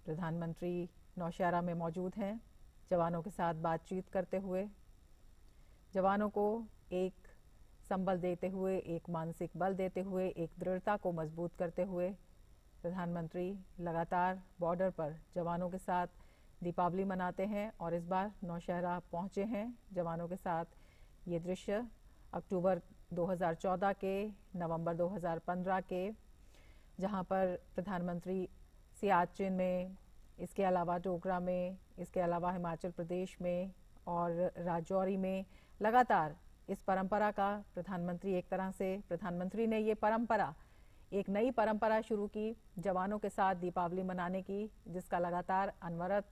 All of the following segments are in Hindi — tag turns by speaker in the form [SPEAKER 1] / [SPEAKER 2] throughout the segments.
[SPEAKER 1] प्रधानमंत्री नौशहरा में मौजूद हैं जवानों के साथ बातचीत करते हुए। जवानों को एक संबल देते हुए, एक मानसिक बल देते हुए, एक दृढ़ता को मजबूत करते हुए प्रधानमंत्री लगातार बॉर्डर पर जवानों के साथ दीपावली मनाते हैं और इस बार नौशहरा पहुंचे हैं जवानों के साथ। ये दृश्य अक्टूबर 2014 के, नवंबर 2015 के, जहां पर प्रधानमंत्री सियाचिन में, इसके अलावा डोगरा में, इसके अलावा हिमाचल प्रदेश में और राजौरी में लगातार इस परंपरा का प्रधानमंत्री ने ये परंपरा, एक नई परंपरा शुरू की जवानों के साथ दीपावली मनाने की, जिसका लगातार अनवरत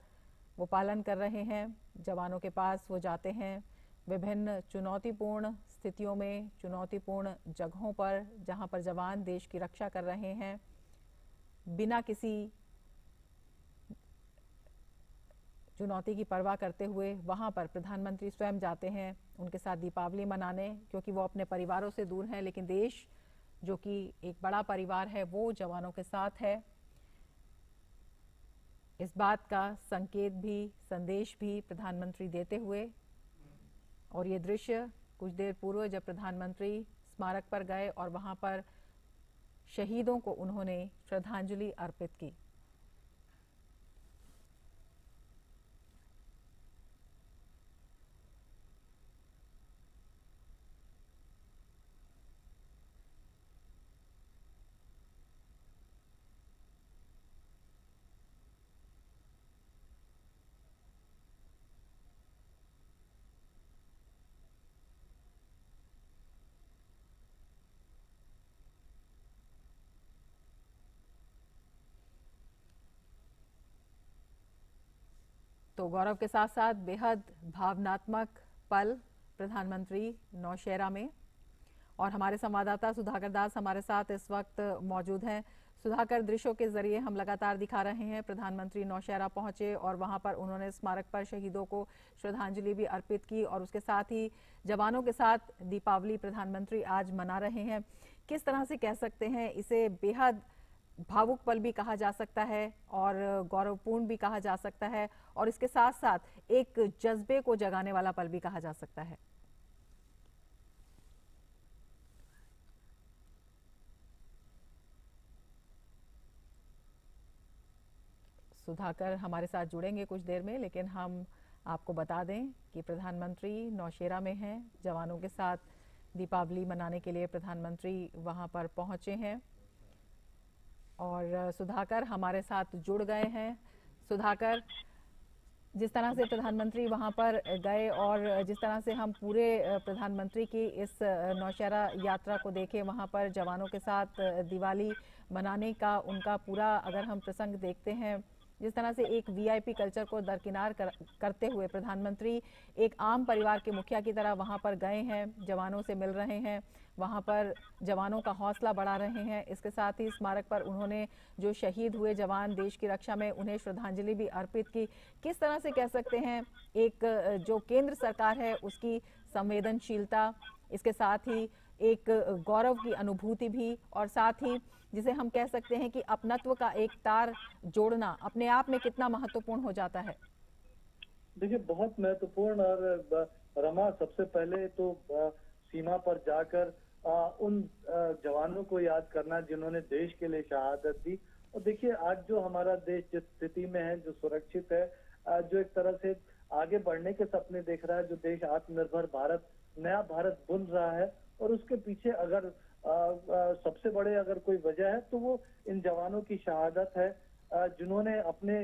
[SPEAKER 1] वो पालन कर रहे हैं। जवानों के पास वो जाते हैं विभिन्न चुनौतीपूर्ण स्थितियों में, चुनौतीपूर्ण जगहों पर जहां पर जवान देश की रक्षा कर रहे हैं। बिना किसी चुनौती की परवाह करते हुए वहां पर प्रधानमंत्री स्वयं जाते हैं उनके साथ दीपावली मनाने, क्योंकि वो अपने परिवारों से दूर हैं, लेकिन देश जो कि एक बड़ा परिवार है वो जवानों के साथ है। इस बात का संकेत भी, संदेश भी प्रधानमंत्री देते हुए, और ये दृश्य कुछ देर पूर्व जब प्रधानमंत्री स्मारक पर गए और वहां पर शहीदों को उन्होंने श्रद्धांजलि अर्पित की। तो गौरव के साथ साथ बेहद भावनात्मक पल प्रधानमंत्री नौशहरा में, और हमारे संवाददाता सुधाकर दास हमारे साथ इस वक्त मौजूद हैं। सुधाकर, दृश्यों के जरिए हम लगातार दिखा रहे हैं प्रधानमंत्री नौशहरा पहुंचे और वहां पर उन्होंने स्मारक पर शहीदों को श्रद्धांजलि भी अर्पित की और उसके साथ ही जवानों के साथ दीपावली प्रधानमंत्री आज मना रहे हैं। किस तरह से कह सकते हैं इसे, बेहद भावुक पल भी कहा जा सकता है और गौरवपूर्ण भी कहा जा सकता है, और इसके साथ साथ एक जज्बे को जगाने वाला पल भी कहा जा सकता है। सुधाकर हमारे साथ जुड़ेंगे कुछ देर में, लेकिन हम आपको बता दें कि प्रधानमंत्री नौशहरा में हैं, जवानों के साथ दीपावली मनाने के लिए प्रधानमंत्री वहां पर पहुंचे हैं और सुधाकर हमारे साथ जुड़ गए हैं। सुधाकर, जिस तरह से प्रधानमंत्री वहां पर गए और जिस तरह से हम पूरे प्रधानमंत्री की इस नौशहरा यात्रा को देखें, वहां पर जवानों के साथ दिवाली मनाने का उनका पूरा अगर हम प्रसंग देखते हैं, जिस तरह से एक वीआईपी कल्चर को दरकिनार करते हुए प्रधानमंत्री एक आम परिवार के मुखिया की तरह वहां पर गए हैं, जवानों से मिल रहे हैं, वहां पर जवानों का हौसला बढ़ा रहे हैं। इसके साथ ही स्मारक पर उन्होंने जो शहीद हुए जवान देश की रक्षा में, उन्हें श्रद्धांजलि भी अर्पित की। किस तरह से कह सकते हैं एक जो केंद्र सरकार है उसकी संवेदनशीलता, इसके साथ ही एक गौरव की अनुभूति भी, और साथ ही जिसे हम कह सकते हैं कि अपनत्व का एक तार जोड़ना अपने आप में कितना महत्वपूर्ण हो जाता है।
[SPEAKER 2] देखिए, बहुत महत्वपूर्ण। और रमा, सबसे पहले तो सीमा पर जाकर उन जवानों को याद करना जिन्होंने देश के लिए शहादत दी। और देखिए, आज जो हमारा देश जिस स्थिति में है, जो सुरक्षित है, जो एक तरह से आगे बढ़ने के सपने देख रहा है, जो देश आत्मनिर्भर भारत, नया भारत बुन रहा है, और उसके पीछे अगर सबसे बड़े अगर कोई वजह है तो वो इन जवानों की शहादत है, जिन्होंने अपने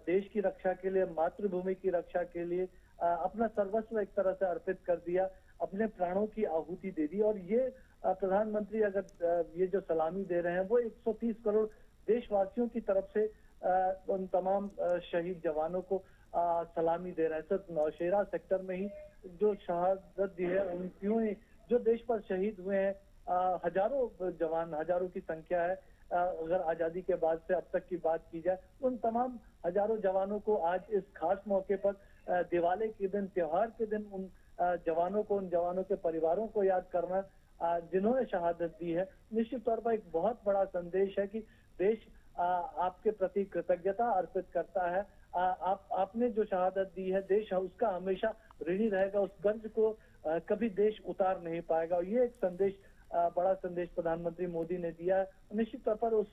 [SPEAKER 2] देश की रक्षा के लिए, मातृभूमि की रक्षा के लिए अपना सर्वस्व एक तरह से अर्पित कर दिया, अपने प्राणों की आहुति दे दी। और ये प्रधानमंत्री अगर ये जो सलामी दे रहे हैं वो 130 करोड़ देशवासियों की तरफ से उन तमाम शहीद जवानों को सलामी दे रहे हैं। सिर्फ नौशहरा सेक्टर में ही जो शहादत दी है, उनकी ही जो देश पर शहीद हुए हैं, हजारों जवान, हजारों की संख्या है। अगर आजादी के बाद से अब तक की बात की जाए, उन तमाम हजारों जवानों को आज इस खास मौके पर, दिवाली के दिन, त्योहार के दिन, उन जवानों को, उन जवानों के परिवारों को याद करना जिन्होंने शहादत दी है, निश्चित तौर पर एक बहुत बड़ा संदेश है कि देश आपके प्रति कृतज्ञता अर्पित करता है। आपने जो शहादत दी है, देश उसका हमेशा ऋणी रहेगा, उस कर्ज को कभी देश उतार नहीं पाएगा। और ये एक संदेश, बड़ा संदेश प्रधानमंत्री मोदी ने दिया है। निश्चित तौर पर उस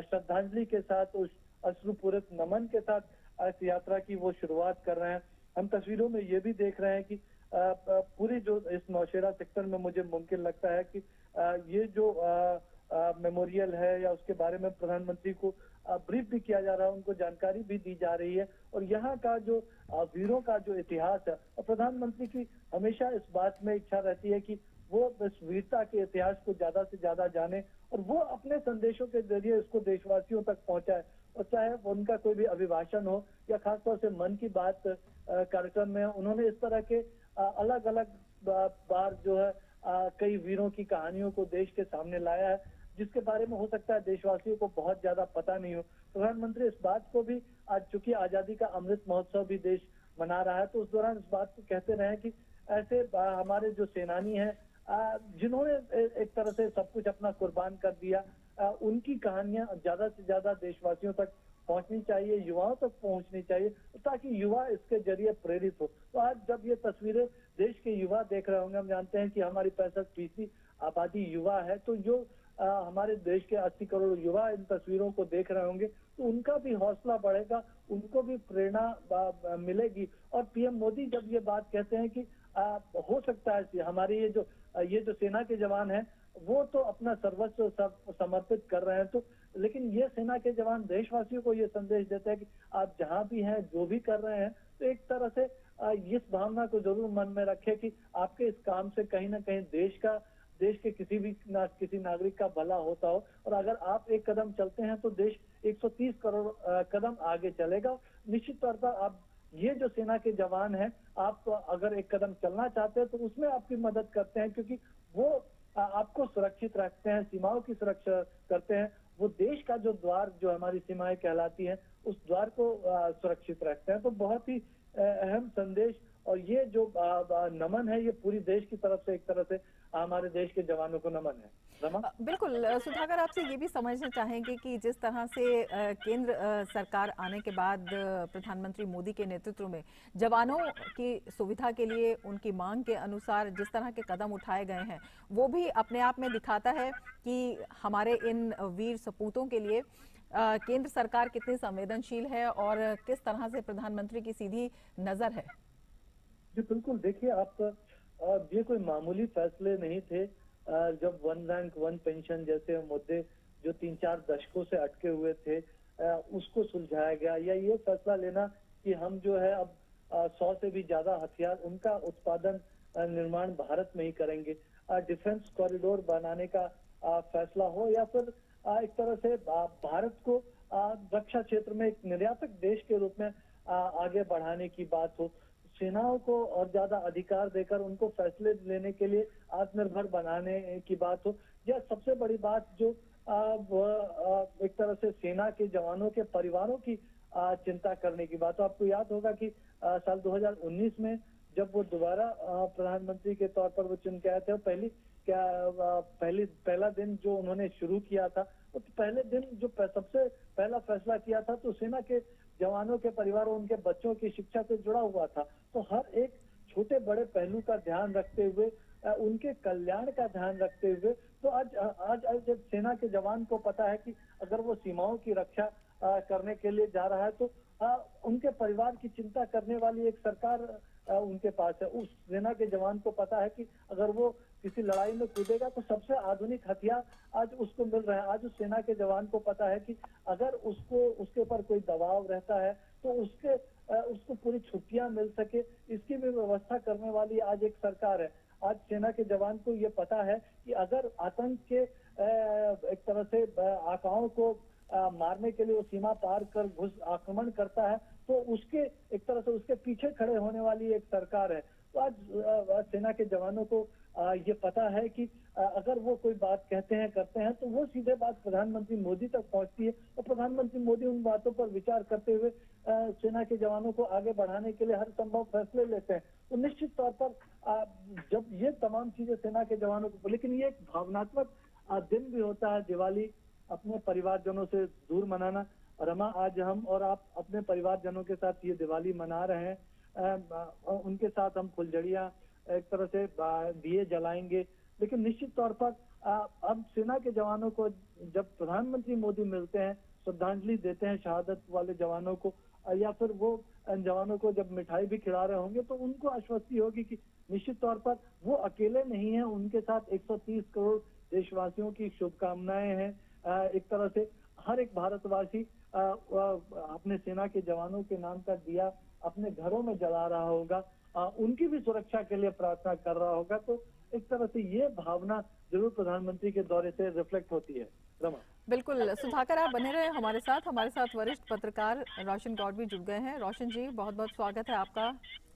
[SPEAKER 2] श्रद्धांजलि के साथ, उस अश्रुपूरित नमन के साथ इस यात्रा की वो शुरुआत कर रहे हैं। हम तस्वीरों में ये भी देख रहे हैं कि पूरी जो इस नौशेरा सेक्टर में मुझे मुमकिन लगता है कि ये जो मेमोरियल है या उसके बारे में प्रधानमंत्री को ब्रीफ भी किया जा रहा है, उनको जानकारी भी दी जा रही है। और यहाँ का जो वीरों का जो इतिहास है, और प्रधानमंत्री की हमेशा इस बात में इच्छा रहती है कि वो इस वीरता के इतिहास को ज्यादा से ज्यादा जाने और वो अपने संदेशों के जरिए इसको देशवासियों तक पहुंचाए। और चाहे उनका कोई भी अभिभाषण हो या खासतौर से मन की बात कार्यक्रम में उन्होंने इस तरह के अलग अलग बार जो है कई वीरों की कहानियों को देश के सामने लाया है, जिसके बारे में हो सकता है देशवासियों को बहुत ज्यादा पता नहीं हो। प्रधानमंत्री इस बात को भी, आज चूंकि आजादी का अमृत महोत्सव भी देश मना रहा है, तो उस दौरान इस बात को कहते रहे कि ऐसे हमारे जो सेनानी हैं जिन्होंने एक तरह से सब कुछ अपना कुर्बान कर दिया, उनकी कहानियां ज्यादा से ज्यादा देशवासियों तक पहुंचनी चाहिए, युवाओं तक पहुंचनी चाहिए, ताकि युवा इसके जरिए प्रेरित हो। तो आज जब ये तस्वीरें देश के युवा देख रहे होंगे, हम जानते हैं कि हमारी 65% आबादी युवा है, तो जो हमारे देश के 80 करोड़ युवा इन तस्वीरों को देख रहे होंगे, तो उनका भी हौसला बढ़ेगा, उनको भी प्रेरणा मिलेगी। और पीएम मोदी जब ये बात कहते हैं कि हो सकता है हमारे ये जो सेना के जवान हैं वो तो अपना सर्वस्व सब समर्पित कर रहे हैं, तो लेकिन ये सेना के जवान देशवासियों को ये संदेश देते हैं कि आप जहां भी हैं, जो भी कर रहे हैं, तो एक तरह से इस भावना को जरूर मन में रखें कि आपके इस काम से कहीं ना कहीं देश के किसी नागरिक का भला होता हो। और अगर आप एक कदम चलते हैं तो देश 130 करोड़ कदम आगे चलेगा। निश्चित तौर पर आप ये जो सेना के जवान हैं, आप अगर एक कदम चलना चाहते हैं तो उसमें आपकी मदद करते हैं, क्योंकि वो आपको सुरक्षित रखते हैं, सीमाओं की सुरक्षा करते हैं। वो देश का जो द्वार, जो हमारी सीमाएं कहलाती हैं, उस द्वार को सुरक्षित रखते हैं। तो बहुत ही अहम संदेश, और ये जो नमन है, ये पूरी देश की तरफ से एक तरह से हमारे देश के जवानों को नमन है। रमा?
[SPEAKER 1] बिल्कुल सुधाकर, आपसे ये भी समझना चाहेंगे कि जिस तरह से केंद्र सरकार आने के बाद प्रधानमंत्री मोदी के नेतृत्व में जवानों की सुविधा के लिए उनकी मांग के अनुसार जिस तरह के कदम उठाए गए हैं, वो भी अपने आप में दिखाता है कि हमारे इन वीर सपूतों के लिए केंद्र सरकार कितनी संवेदनशील है और किस तरह से प्रधानमंत्री की सीधी नजर है।
[SPEAKER 2] जी बिल्कुल, देखिए आप ये कोई मामूली फैसले नहीं थे। जब वन रैंक वन पेंशन जैसे मुद्दे जो 3-4 दशकों से अटके हुए थे, उसको सुलझाया गया, या ये फैसला लेना कि हम जो है अब 100 से भी ज्यादा हथियार उनका उत्पादन निर्माण भारत में ही करेंगे। डिफेंस कॉरिडोर बनाने का फैसला हो, या फिर एक तरह से भारत को रक्षा क्षेत्र में एक निर्यातक देश के रूप में आगे बढ़ाने की बात हो, सेनाओं को और ज्यादा अधिकार देकर उनको फैसले लेने के लिए आत्मनिर्भर बनाने की बात हो, या सबसे बड़ी बात जो एक तरह से सेना के जवानों के परिवारों की चिंता करने की बात हो। आपको याद होगा कि साल 2019 में जब वो दोबारा प्रधानमंत्री के तौर पर वो चुन के आए थे, पहला दिन जो उन्होंने शुरू किया था, तो पहले दिन जो सबसे पहला फैसला किया था, तो सेना के जवानों के परिवारों, उनके बच्चों की शिक्षा से जुड़ा हुआ था। तो हर एक छोटे बड़े पहलू का ध्यान रखते हुए, उनके कल्याण का ध्यान रखते हुए, तो आज जब सेना के जवान को पता है कि अगर वो सीमाओं की रक्षा करने के लिए जा रहा है, तो उनके परिवार की चिंता करने वाली एक सरकार उनके पास है। उस सेना के जवान को पता है कि अगर वो किसी लड़ाई में कूदेगा तो सबसे आधुनिक हथियार आज उसको मिल रहा है। आज उस सेना के जवान को पता है कि अगर उसके ऊपर कोई दबाव रहता है तो उसको पूरी छुट्टियां मिल सके, इसकी भी व्यवस्था करने वाली आज एक सरकार है। आज सेना के जवान को ये पता है कि अगर आतंक के एक तरह से आकाओं को मारने के लिए वो सीमा पार कर घुस आक्रमण करता है, तो उसके एक तरह से उसके पीछे खड़े होने वाली एक सरकार है। तो आज सेना के जवानों को ये पता है कि अगर वो कोई बात कहते हैं, करते हैं, तो वो सीधे बात प्रधानमंत्री मोदी तक पहुंचती है, और प्रधानमंत्री मोदी उन बातों पर विचार करते हुए सेना के जवानों को आगे बढ़ाने के लिए हर संभव फैसले लेते हैं। तो निश्चित तौर पर जब ये तमाम चीजें सेना के जवानों को, लेकिन ये एक भावनात्मक दिन भी होता है दिवाली, अपने परिवारजनों से दूर मनाना। रमा, आज हम और आप अपने परिवारजनों के साथ ये दिवाली मना रहे हैं। उनके साथ हम फुलझड़ियां एक तरह से दिए जलाएंगे, लेकिन निश्चित तौर पर अब सेना के जवानों को जब प्रधानमंत्री मोदी मिलते हैं, श्रद्धांजलि देते हैं शहादत वाले जवानों को, या फिर वो जवानों को जब मिठाई भी खिला रहे होंगे, तो उनको आश्वस्ति होगी कि निश्चित तौर पर वो अकेले नहीं हैं, उनके साथ 130 करोड़ देशवासियों की शुभकामनाएं हैं। एक तरह से हर एक भारतवासी अपने सेना के जवानों के नाम का दिया अपने घरों में जला रहा होगा, उनकी भी सुरक्षा के लिए प्रार्थना कर रहा होगा। तो एक तरह से ये भावना जरूर प्रधानमंत्री के दौरे से रिफ्लेक्ट होती है। रमा,
[SPEAKER 1] बिल्कुल सुधाकर, आप बने रहे हमारे साथ वरिष्ठ पत्रकार रोशन गौड़ भी जुड़ गए हैं। रोशन जी, बहुत बहुत स्वागत है आपका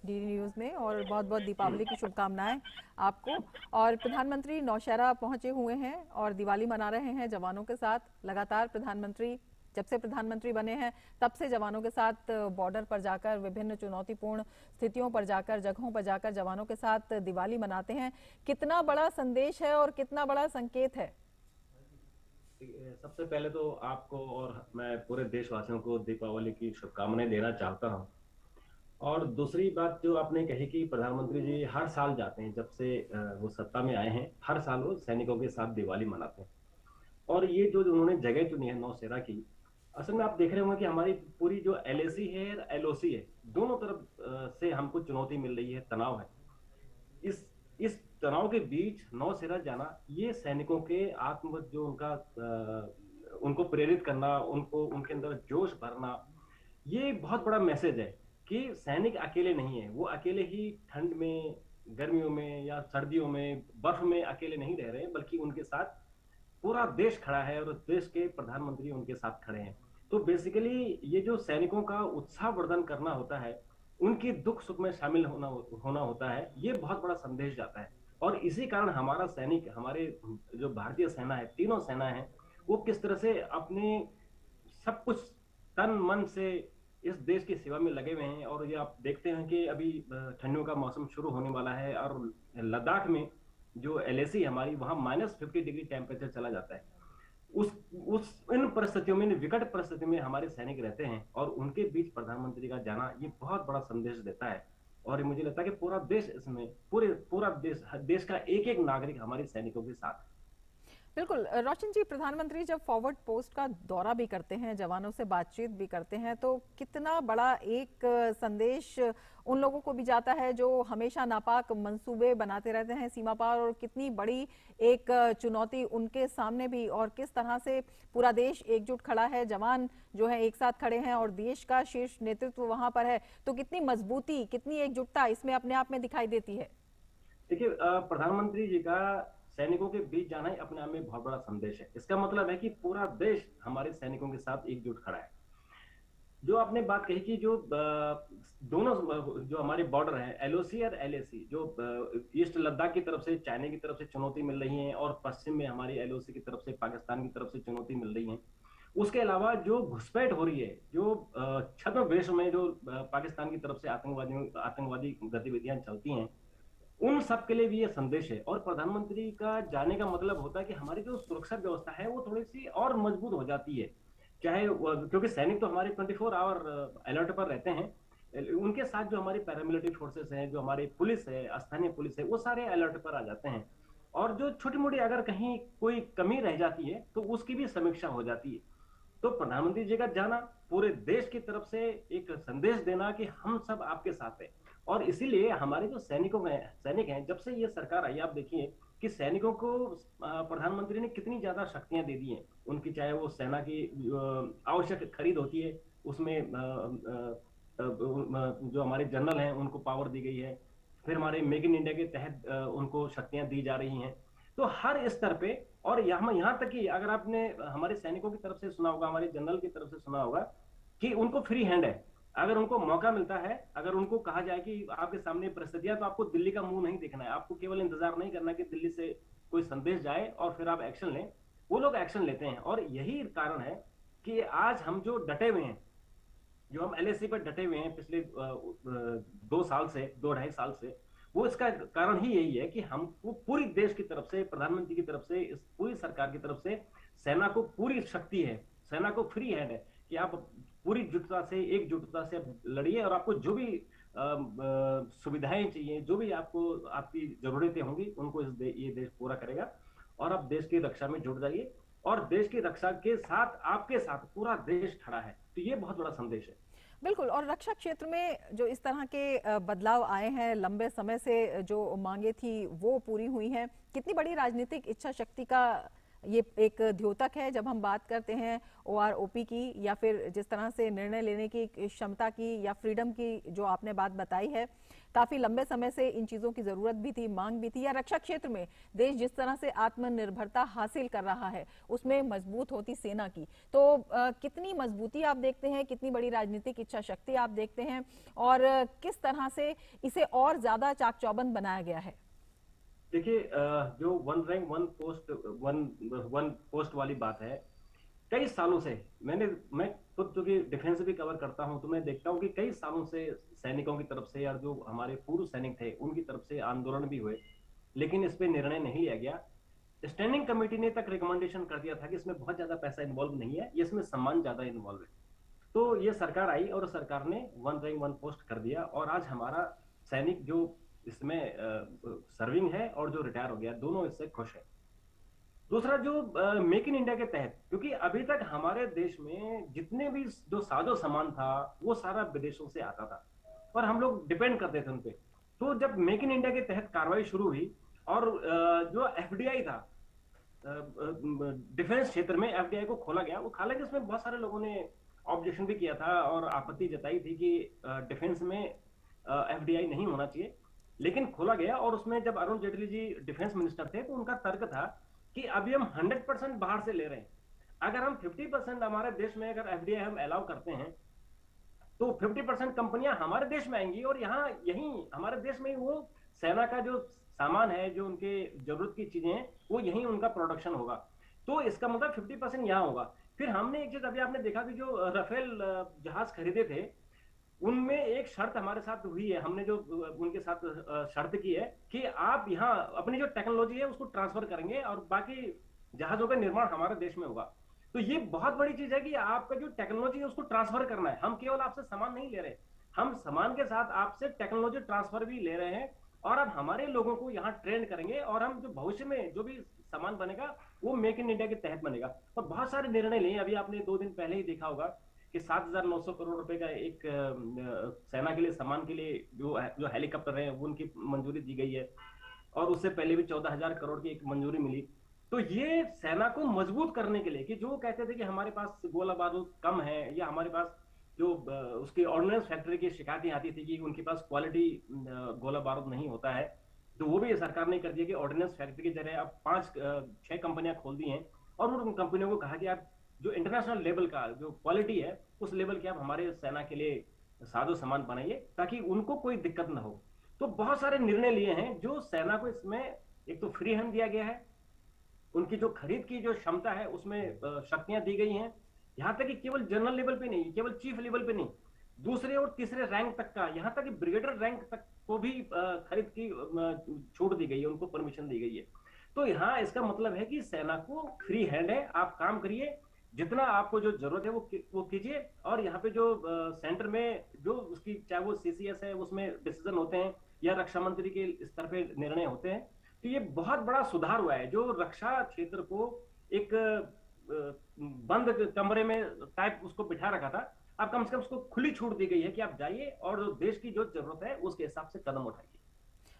[SPEAKER 1] डीडी न्यूज में, और बहुत बहुत दीपावली की शुभकामनाएं आपको। और प्रधानमंत्री नौशहरा पहुंचे हुए हैं और दिवाली मना रहे हैं जवानों के साथ। लगातार प्रधानमंत्री जब से प्रधानमंत्री बने हैं तब से जवानों के साथ बॉर्डर पर जाकर, विभिन्न चुनौतीपूर्ण स्थितियों पर जाकर, जगहों पर जाकर जवानों के साथ दिवाली मनाते हैं। कितना बड़ा संदेश है और कितना बड़ा संकेत है?
[SPEAKER 3] सबसे पहले तो आपको और मैं पूरे देशवासियों को दीपावली की शुभकामनाएं देना चाहता हूं। और दूसरी बात जो आपने कही कि प्रधानमंत्री जी हर साल जाते हैं, जब से वो सत्ता में आए हैं, हर साल वो सैनिकों के साथ दिवाली मनाते हैं। और ये जो उन्होंने जगह चुनी है नौशेरा की, असल में आप देख रहे होंगे कि हमारी पूरी जो एलएसी है, एलओसी है, दोनों तरफ से हमको चुनौती मिल रही है, तनाव है। इस तनाव के बीच नौशेरा जाना, ये सैनिकों के आत्म जो उनको प्रेरित करना, उनको उनके अंदर जोश भरना, ये बहुत बड़ा मैसेज है कि सैनिक अकेले नहीं है। वो अकेले ही ठंड में, गर्मियों में या सर्दियों में, बर्फ में अकेले नहीं रह रहे हैं, बल्कि उनके साथ पूरा देश खड़ा है और देश के प्रधानमंत्री उनके साथ खड़े हैं। तो बेसिकली ये जो सैनिकों का उत्साह वर्धन करना होता है, उनकी दुख सुख में शामिल होना होता है, ये बहुत बड़ा संदेश जाता है। और इसी कारण हमारा सैनिक, हमारे जो भारतीय सेना है, तीनों सेना है, वो किस तरह से अपने सब कुछ तन मन से इस देश की सेवा में लगे हुए हैं। और ये आप देखते हैं कि अभी ठंडियों का मौसम शुरू होने वाला है और लद्दाख में जो एलएसी हमारी, वहां -50 डिग्री टेम्परेचर चला जाता है। इन परिस्थितियों में, विकट परिस्थितियों में हमारे सैनिक रहते हैं, और उनके बीच प्रधानमंत्री का जाना ये बहुत बड़ा संदेश देता है। और मुझे लगता है कि पूरा देश इसमें, पूरा देश का एक एक नागरिक हमारे सैनिकों के साथ।
[SPEAKER 1] बिल्कुल रोशन जी, प्रधानमंत्री जब फॉरवर्ड पोस्ट का दौरा भी करते हैं, जवानों से बातचीत भी करते हैं, तो कितना बड़ा एक संदेश उन लोगों को भी जाता है जो हमेशा नापाक मंसूबे बनाते रहते हैं सीमा पार, और कितनी बड़ी एक चुनौती उनके सामने भी, और किस तरह से पूरा देश एकजुट खड़ा है, जवान जो है एक साथ खड़े हैं और देश का शीर्ष नेतृत्व वहां पर है, तो कितनी मजबूती, कितनी एकजुटता इसमें अपने आप में दिखाई देती है।
[SPEAKER 3] देखिए, प्रधानमंत्री जी का सैनिकों के बीच जाना ही अपने आप में बहुत बड़ा संदेश है। इसका मतलब है कि पूरा देश हमारे सैनिकों के साथ एकजुट खड़ा है। जो आपने बात कही कि जो दोनों जो हमारे बॉर्डर है, एलओसी और एलएसी, जो ईस्ट लद्दाख की तरफ से, चाइना की तरफ से चुनौती मिल रही है, और पश्चिम में हमारी एलओसी की तरफ से, पाकिस्तान की तरफ से चुनौती मिल रही है। उसके अलावा जो घुसपैठ हो रही है, जो छद्मवेश में जो पाकिस्तान की तरफ से आतंकवादी गतिविधियां चलती हैं, उन सब के लिए भी ये संदेश है। और प्रधानमंत्री का जाने का मतलब होता है कि हमारी जो सुरक्षा व्यवस्था है वो थोड़ी सी और मजबूत हो जाती है। चाहे क्योंकि सैनिक तो हमारे 24 आवर अलर्ट पर रहते हैं, उनके साथ जो हमारी पैरामिलिट्री फोर्सेस हैं, जो हमारी पुलिस है, स्थानीय पुलिस है, वो सारे अलर्ट पर आ जाते हैं। और जो छोटी मोटी अगर कहीं कोई कमी रह जाती है तो उसकी भी समीक्षा हो जाती है। तो प्रधानमंत्री जी का जाना पूरे देश की तरफ से एक संदेश देना कि हम सब आपके साथ हैं। और इसीलिए हमारे जो सैनिक हैं, जब से ये सरकार आई, आप देखिए कि सैनिकों को प्रधानमंत्री ने कितनी ज्यादा शक्तियां दे दी हैं उनकी। चाहे वो सेना की आवश्यक खरीद होती है, उसमें जो हमारे जनरल हैं उनको पावर दी गई है। फिर हमारे मेक इन इंडिया के तहत उनको शक्तियां दी जा रही हैं। तो हर स्तर पे, और यहाँ तक कि अगर आपने हमारे सैनिकों की तरफ से सुना होगा, हमारे जनरल की तरफ से सुना होगा कि उनको फ्री हैंड है। अगर उनको मौका मिलता है, अगर उनको कहा जाए कि आपके सामने परिस्थितियां, तो आपको दिल्ली का मुंह नहीं देखना है, आपको केवल इंतजार नहीं करना कि दिल्ली से कोई संदेश जाए और फिर आप एक्शन लें। वो लोग एक्शन लेते हैं। और यही कारण है कि आज हम जो डटे हुए हैं, जो हम एलएसी पर डटे हुए हैं पिछले 2 ढाई साल से, वो इसका कारण ही यही है कि हम पूरी देश की तरफ से, प्रधानमंत्री की तरफ से, इस पूरी सरकार की तरफ से सेना को पूरी शक्ति है, सेना को फ्री हैंड है कि आप पूरी जुटता से, एकजुटता से लड़िए और आपको जो भी सुविधाएं चाहिए, जो भी आपको आपकी जरूरतें होंगी, उनको ये देश पूरा करेगा और आप देश की रक्षा में जुट जाइए। और देश की रक्षा के साथ आपके साथ पूरा देश खड़ा है, तो ये बहुत बड़ा संदेश है।
[SPEAKER 1] बिल्कुल। और रक्षा क्षेत्र में जो इस तरह के बदलाव आए हैं, लंबे समय से जो मांगे थी वो पूरी हुई हैं, कितनी बड़ी राजनीतिक इच्छा शक्ति का ये एक द्योतक है जब हम बात करते हैं OROP की, या फिर जिस तरह से निर्णय लेने की क्षमता की या फ्रीडम की जो आपने बात बताई है। काफी लंबे समय से इन चीजों की जरूरत भी थी, मांग भी थी। या रक्षा क्षेत्र में देश जिस तरह से आत्मनिर्भरता हासिल कर रहा है उसमें मजबूत होती सेना की, तो कितनी मजबूती आप देखते हैं, कितनी बड़ी राजनीतिक इच्छा शक्ति आप देखते हैं, और किस तरह से इसे और ज्यादा चाक चौबंद बनाया गया है?
[SPEAKER 3] देखिए, जो वन रैंक वन पोस्ट वाली बात है, कई सालों से मैं खुद चूंकि डिफेंस भी कवर करता हूं, तो मैं देखता हूं कि कई सालों से सैनिकों की तरफ से या जो हमारे पूर्व सैनिक थे उनकी तरफ से आंदोलन भी हुए, लेकिन इस पे निर्णय नहीं लिया गया। स्टैंडिंग कमेटी ने तक रिकमेंडेशन कर दिया था कि इसमें बहुत ज्यादा पैसा इन्वॉल्व नहीं है, इसमें सम्मान ज्यादा इन्वॉल्व है। तो ये सरकार आई और सरकार ने वन रैंक वन पोस्ट कर दिया, और आज हमारा सैनिक जो इसमें सर्विंग है और जो रिटायर हो गया, दोनों इससे खुश है। दूसरा, जो मेक इन इंडिया के तहत, क्योंकि अभी तक हमारे देश में जितने भी जो साजो सामान था वो सारा विदेशों से आता था और हम लोग डिपेंड करते थे उन पे। तो जब मेक इन इंडिया के तहत कार्रवाई शुरू हुई और जो FDI था, डिफेंस क्षेत्र में FDI को खोला गया, वो हालांकि उसमें बहुत सारे लोगों ने ऑब्जेक्शन भी किया था और आपत्ति जताई थी कि डिफेंस में FDI नहीं होना चाहिए, लेकिन खोला गया। और उसमें जब अरुण जेटली जी डिफेंस मिनिस्टर थे तो उनका तर्क था कि अभी हम 100% बाहर से ले रहे हैं, अगर हम 50% हमारे देश में अगर FDI हम अलाउ करते हैं तो 50% कंपनियां हमारे देश में आएंगी और यहाँ यहीं हमारे देश में ही वो सेना का जो सामान है, जो उनके जरूरत की चीजें हैं, वो यहीं उनका प्रोडक्शन होगा। तो इसका मतलब 50% यहाँ होगा। फिर हमने एक चीज अभी आपने देखा कि जो राफेल जहाज खरीदे थे उनमें एक शर्त हमारे साथ हुई है, हमने जो उनके साथ शर्त की है कि आप यहाँ अपनी जो टेक्नोलॉजी है उसको ट्रांसफर करेंगे और बाकी जहाजों का निर्माण हमारे देश में होगा। तो ये बहुत बड़ी चीज है कि आपका जो टेक्नोलॉजी है उसको ट्रांसफर करना है। हम केवल आपसे सामान नहीं ले रहे, हम सामान के साथ आपसे टेक्नोलॉजी ट्रांसफर भी ले रहे हैं और अब हमारे लोगों को यहाँ ट्रेन करेंगे और हम जो भविष्य में जो भी सामान बनेगा वो मेक इन इंडिया के तहत बनेगा। और बहुत सारे निर्णय लिए, अभी आपने 2 दिन पहले ही देखा होगा कि 7,900 करोड़ रुपए का एक सेना के लिए सामान के लिए जो हेलीकॉप्टर है वो उनकी मंजूरी दी गई है, और उससे पहले भी 14,000 करोड़ की एक मंजूरी मिली। तो ये सेना को मजबूत करने के लिए, कि जो कहते थे कि हमारे पास गोला बारूद कम है या हमारे पास जो उसकी ऑर्डिनेंस फैक्ट्री की शिकायतें आती थी कि उनके पास क्वालिटी गोला बारूद नहीं होता है, तो वो भी सरकार ने कर दिया कि ऑर्डिनेंस फैक्ट्री की जगह अब 5-6 कंपनियां खोल दी हैं और उन कंपनियों को कहा कि आप जो इंटरनेशनल लेवल का जो क्वालिटी है उस लेवल के आप हमारे सेना के लिए साजो सामान बनाइए ताकि उनको कोई दिक्कत ना हो। तो बहुत सारे निर्णय लिए हैं जो सेना को इसमें एक तो फ्री हैंड दिया गया है, उनकी जो खरीद की जो क्षमता है उसमें शक्तियां दी गई हैं, यहां तक कि केवल जनरल लेवल पे नहीं, केवल चीफ लेवल पे नहीं, दूसरे और तीसरे रैंक तक का, यहां तक कि ब्रिगेडियर रैंक तक को भी खरीद की छूट दी गई है, उनको परमिशन दी गई है। तो यहाँ इसका मतलब है कि सेना को फ्री हैंड है, आप काम करिए, जितना आपको जो जरूरत है वो कीजिए। और यहाँ पे जो सेंटर में जो उसकी चाहे वो CCS है उसमें डिसीजन होते हैं या रक्षा मंत्री के स्तर पे निर्णय होते हैं, तो ये बहुत बड़ा सुधार हुआ है। जो रक्षा क्षेत्र को एक बंद कमरे में टाइप उसको बिठा रखा था, अब कम से कम उसको खुली छूट दी गई है कि आप जाइए और देश की जो जरूरत है उसके हिसाब से कदम उठाइए।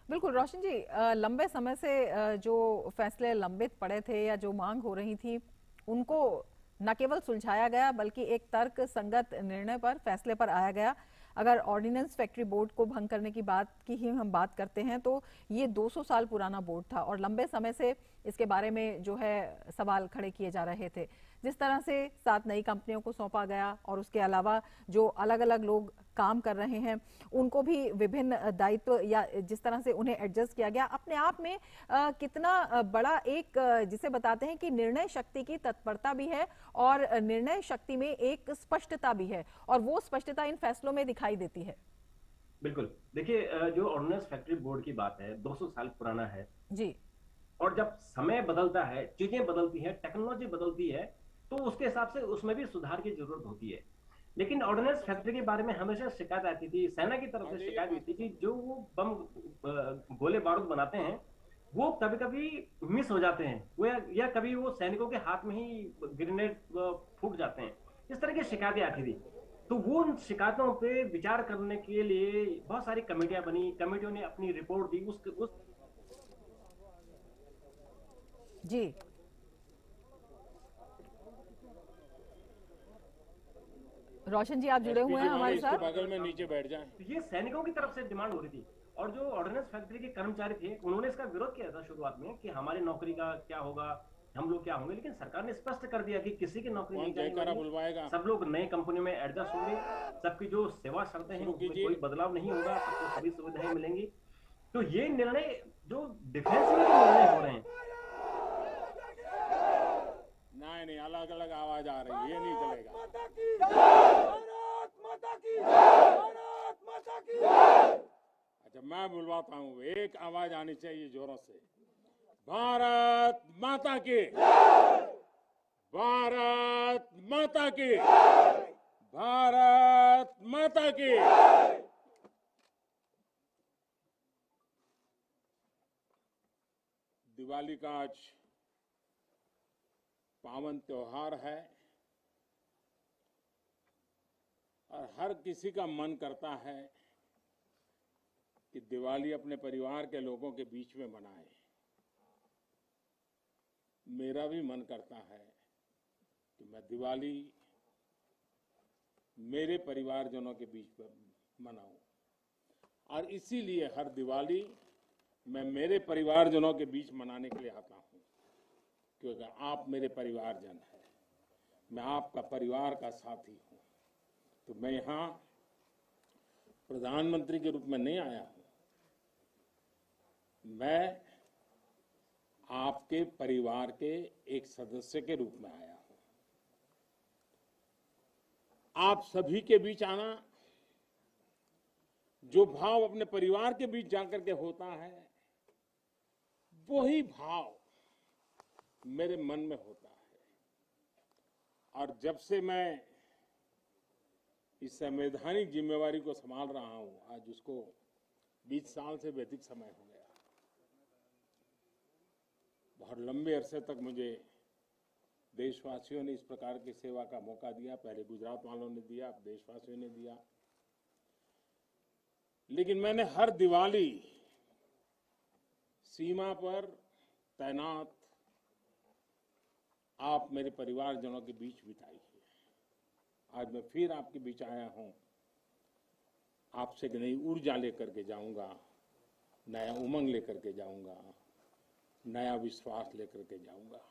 [SPEAKER 1] बिल्कुल रोशन जी, लंबे समय से जो फैसले लंबित पड़े थे या जो मांग हो रही थी उनको न केवल सुलझाया गया बल्कि एक तर्क संगत निर्णय पर, फैसले पर आया गया। अगर ऑर्डिनेंस फैक्ट्री बोर्ड को भंग करने की बात की ही हम बात करते हैं तो ये 200 साल पुराना बोर्ड था और लंबे समय से इसके बारे में जो है सवाल खड़े किए जा रहे थे। जिस तरह से 7 नई कंपनियों को सौंपा गया और उसके अलावा जो अलग अलग लोग काम कर रहे हैं उनको भी विभिन्न दायित्व या जिस तरह से उन्हें एडजस्ट किया गया, अपने आप में कितना बड़ा एक जिसे बताते हैं कि निर्णय शक्ति की तत्परता भी है और निर्णय शक्ति में एक स्पष्टता भी है, और वो स्पष्टता इन फैसलों में दिखाई देती है।
[SPEAKER 3] बिल्कुल, देखिए जो ऑर्डिनेंस फैक्ट्री बोर्ड की बात है 200 साल पुराना है
[SPEAKER 1] जी,
[SPEAKER 3] और जब समय बदलता है, चीजें बदलती हैं, टेक्नोलॉजी बदलती है, तो उसके हिसाब से उसमें भी सुधार की जरूरत होती है। लेकिन ऑर्डिनेंस फैक्ट्री के बारे में हमेशा शिकायत आती थी, सेना की तरफ से शिकायत हुई थी कि जो वो बम गोले बारूद बनाते हैं वो कभी कभी मिस हो जाते हैं, वो या कभी वो सैनिकों के हाथ में ही ग्रेनेड फूट जाते हैं। इस तरह की शिकायतें आती थी। तो वो उन शिकायतों पे विचार करने के लिए बहुत सारी कमेटियां बनी, कमेटियों ने अपनी रिपोर्ट दी। उस
[SPEAKER 1] जी, रोशन जी आप जुड़े हुए हैं हमारे
[SPEAKER 4] इसके
[SPEAKER 1] साथ।
[SPEAKER 4] बगल में नीचे बैठ जाएं।
[SPEAKER 3] तो ये सैनिकों की तरफ से डिमांड हो रही थी। और जो ऑर्डिनेंस फैक्ट्री के कर्मचारी थे उन्होंने इसका विरोध किया था शुरुआत में कि हमारी नौकरी का क्या होगा, हम लोग क्या होंगे। लेकिन सरकार ने स्पष्ट कर दिया कि किसी की नौकरी नहीं जाने वाली,
[SPEAKER 4] बुलवाएगा।
[SPEAKER 3] सब लोग नए कंपनियों में एडजस्ट होंगे, सबकी जो सेवा शर्तें हैं उसमें कोई बदलाव नहीं होगा, सबको सभी सुविधाएं मिलेंगी। तो ये निर्णय जो डिफेंस में जो निर्णय हो रहे हैं,
[SPEAKER 4] नहीं अलग अलग आवाज आ रही है, ये नहीं चलेगा। अच्छा मैं बुलवाता हूँ, एक आवाज आनी चाहिए जोरों से। भारत माता की, भारत माता की, भारत माता की। दिवाली का आज पावन त्योहार है और हर किसी का मन करता है कि दिवाली अपने परिवार के लोगों के बीच में मनाए। मेरा भी मन करता है कि मैं दिवाली मेरे परिवारजनों के बीच में मनाऊं, और इसीलिए हर दिवाली मैं मेरे परिवारजनों के बीच मनाने के लिए आता हूं, क्योंकि आप मेरे परिवारजन हैं, मैं आपका परिवार का साथी हूं। तो मैं यहां प्रधानमंत्री के रूप में नहीं आया हूं, मैं आपके परिवार के एक सदस्य के रूप में आया हूं। आप सभी के बीच आना, जो भाव अपने परिवार के बीच जाकर के होता है, वही भाव मेरे मन में होता है। और जब से मैं इस संवैधानिक जिम्मेवारी को संभाल रहा हूं, आज उसको 20 साल से भी अधिक समय हो गया। बहुत लंबे अरसे तक मुझे देशवासियों ने इस प्रकार की सेवा का मौका दिया। पहले गुजरात वालों ने दिया, अब देशवासियों ने दिया। लेकिन मैंने हर दिवाली सीमा पर तैनात आप मेरे परिवारजनों के बीच बिताई है। आज मैं फिर आपके बीच आया हूं, आपसे एक नई ऊर्जा लेकर के जाऊंगा, नया उमंग लेकर के जाऊंगा, नया विश्वास लेकर के जाऊंगा।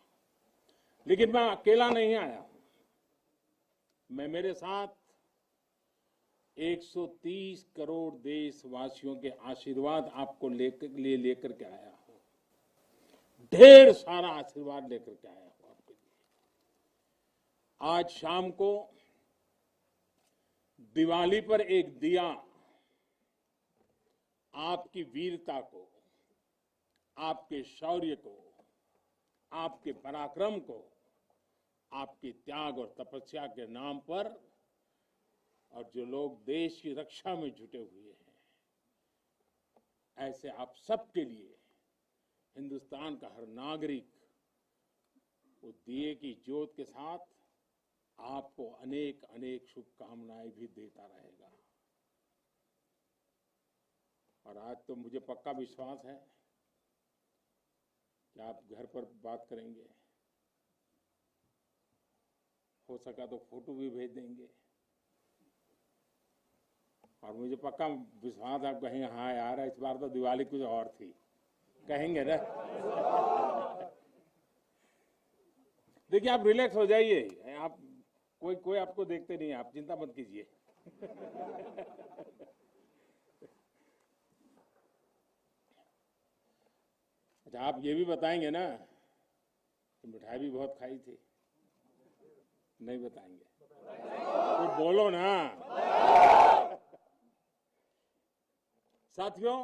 [SPEAKER 4] लेकिन मैं अकेला नहीं आया हूं, मैं मेरे साथ 130 करोड़ देशवासियों के आशीर्वाद आपको लेकर के आया हूं। ढेर सारा आशीर्वाद लेकर के आया हूं आपके लिए। आज शाम को दिवाली पर एक दिया आपकी वीरता को, आपके शौर्य को, आपके पराक्रम को, आपके त्याग और तपस्या के नाम पर, और जो लोग देश की रक्षा में जुटे हुए हैं, ऐसे आप सबके लिए हिंदुस्तान का हर नागरिक वो दिए की ज्योत के साथ आपको अनेक अनेक शुभकामनाएं भी देता रहेगा। और आज तो मुझे पक्का विश्वास है कि आप घर पर बात करेंगे, हो सका तो फोटो भी भेज देंगे, और मुझे पक्का विश्वास आप कहेंगे हाँ यार इस बार तो दिवाली कुछ और थी, कहेंगे ना। देखिए आप रिलैक्स हो जाइए, आप कोई आपको देखते नहीं, आप चिंता मत कीजिए। अच्छा आप ये भी बताएंगे ना कि मिठाई भी बहुत खाई थी? नहीं बताएंगे तो बोलो ना। साथियों,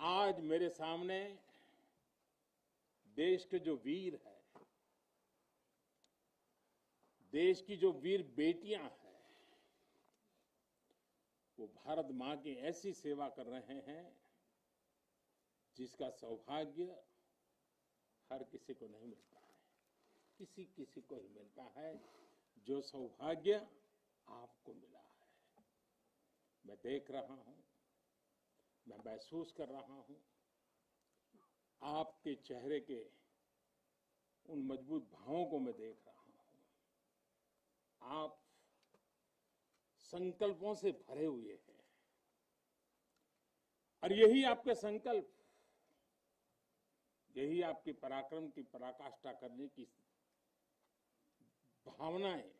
[SPEAKER 4] आज मेरे सामने देश के जो वीर हैं, देश की जो वीर बेटियां हैं, वो भारत मां की ऐसी सेवा कर रहे हैं जिसका सौभाग्य हर किसी को नहीं मिलता है। किसी किसी को ही मिलता है जो सौभाग्य आपको मिला है। मैं देख रहा हूं, मैं महसूस कर रहा हूं, आपके चेहरे के उन मजबूत भावों को मैं देख रहा हूं। आप संकल्पों से भरे हुए हैं और यही आपके संकल्प, यही आपके पराक्रम की पराकाष्ठा करने की भावनाएं,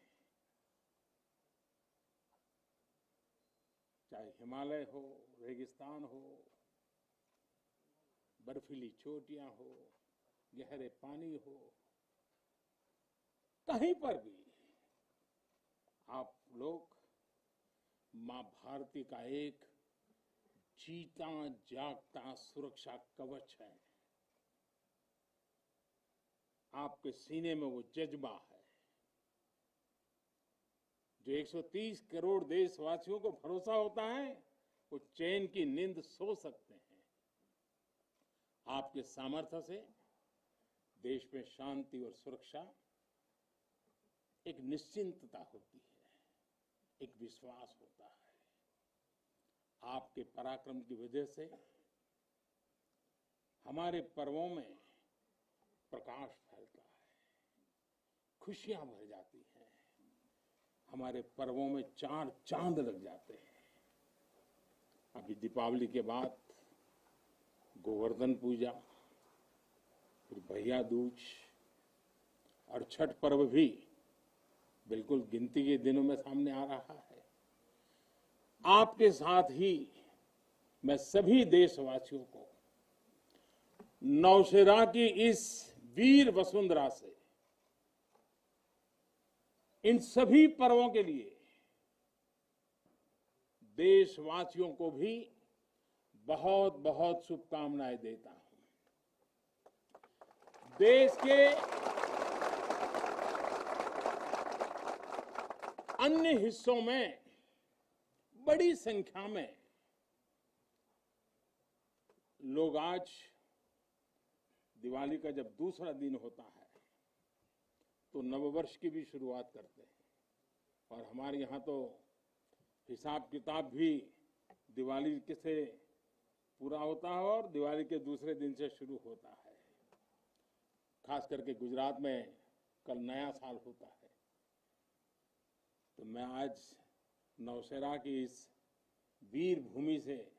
[SPEAKER 4] चाहे हिमालय हो, रेगिस्तान हो, बर्फीली चोटियां हो, गहरे पानी हो, कहीं पर भी आप लोग मां भारती का एक जीता जागता सुरक्षा कवच है। आपके सीने में वो जज्बा है जो 130 करोड़ देशवासियों को भरोसा होता है, वो चैन की नींद सो सकते हैं। आपके सामर्थ्य से देश में शांति और सुरक्षा, एक निश्चिंतता होती है, एक विश्वास होता है। आपके पराक्रम की वजह से हमारे पर्वों में प्रकाश फैलता है, खुशियां भर जाती हैं, हमारे पर्वों में चार चांद लग जाते हैं। अभी दीपावली के बाद गोवर्धन पूजा, फिर भैया दूज और छठ पर्व भी बिल्कुल गिनती के दिनों में सामने आ रहा है। आपके साथ ही मैं सभी देशवासियों को नौशेरा की इस वीर वसुंधरा से इन सभी पर्वों के लिए देशवासियों को भी बहुत बहुत शुभकामनाएं देता हूं। देश के अन्य हिस्सों में बड़ी संख्या में लोग आज दिवाली का जब दूसरा दिन होता है तो नववर्ष की भी शुरुआत करते हैं, और हमारे यहाँ तो हिसाब किताब भी दिवाली से पूरा होता है और दिवाली के दूसरे दिन से शुरू होता है। खास करके गुजरात में कल नया साल होता है। तो मैं आज नौशेरा की इस वीर भूमि से